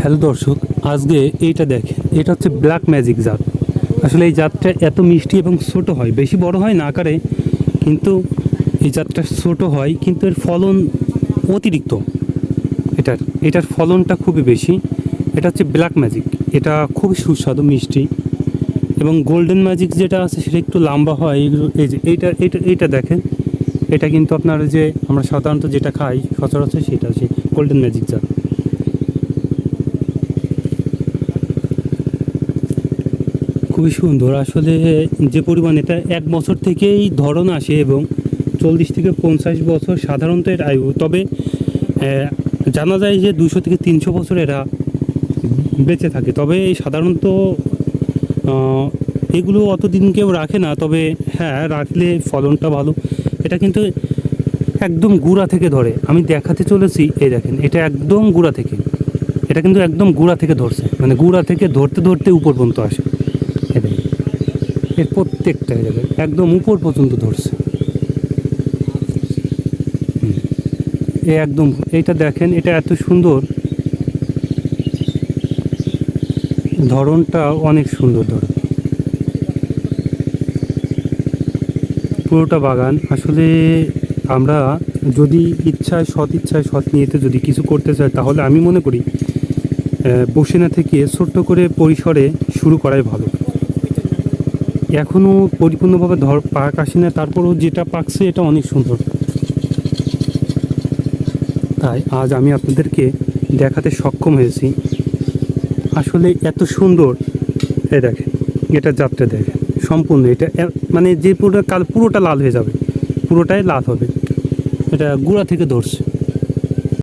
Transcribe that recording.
Hello দর্শক, আজকে এইটা দেখেন, এটা হচ্ছে ব্ল্যাক ম্যাজিক জাত। আসলে এই জাতটা এত মিষ্টি এবং ছোট হয়, বেশি বড় হয় না আকারে, কিন্তু এই জাতটা ছোট হয়, কিন্তু এর ফলন অতিরিক্ত। এটার ফলনটা খুবই বেশি। এটা হচ্ছে ব্ল্যাক ম্যাজিক, এটা খুবই সুস্বাদু মিষ্টি। এবং গোল্ডেন ম্যাজিক যেটা আছে সেটা একটু লম্বা হয়। এই যে এইটা দেখেন, এটা কিন্তু আপনার যে আমরা সাধারণত যেটা খাই সচরাচর সেটা হচ্ছে গোল্ডেন ম্যাজিক জাত। খুবই সুন্দর আসলে, যে পরিমাণ এটা 1 বছর থেকেই ধরন আসে এবং 40 থেকে 50 বছর সাধারণত এর আয়ু। তবে জানা যায় যে 200 থেকে 300 বছর এরা বেঁচে থাকে। তবে এই সাধারণত এগুলো অতদিন কেউ রাখে না, তবে হ্যাঁ রাখলে ফলনটা ভালো। এটা কিন্তু একদম গুঁড়া থেকে ধরে, আমি দেখাতে চলেছি। এই দেখেন, এটা একদম গুঁড়া থেকে, এটা কিন্তু একদম গুঁড়া থেকে ধরছে, মানে গুঁড়া থেকে ধরতে ধরতে উপর পর্যন্ত আসে। এর প্রত্যেকটা যাবে একদম উপর পর্যন্ত ধরছে। এ একদম, এইটা দেখেন, এটা এত সুন্দর, ধরনটা অনেক সুন্দর ধরন। পুরোটা বাগান আসলে আমরা যদি সৎ নিয়েতে যদি কিছু করতে চাই, তাহলে আমি মনে করি বসে না থেকে ছোট্ট করে পরিসরে শুরু করাই ভালো। এখনও পরিপূর্ণভাবে পাক আসে না, তারপরেও যেটা পাকছে এটা অনেক সুন্দর। তাই আজ আমি আপনাদেরকে দেখাতে সক্ষম হয়েছি। আসলে এত সুন্দর। এই দেখেন, এটা জাতটা দেখেন, সম্পূর্ণ এটা মানে যে পুরোটা লাল হয়ে যাবে, পুরোটাই লাল হবে। এটা গুঁড়া থেকে ধরছে।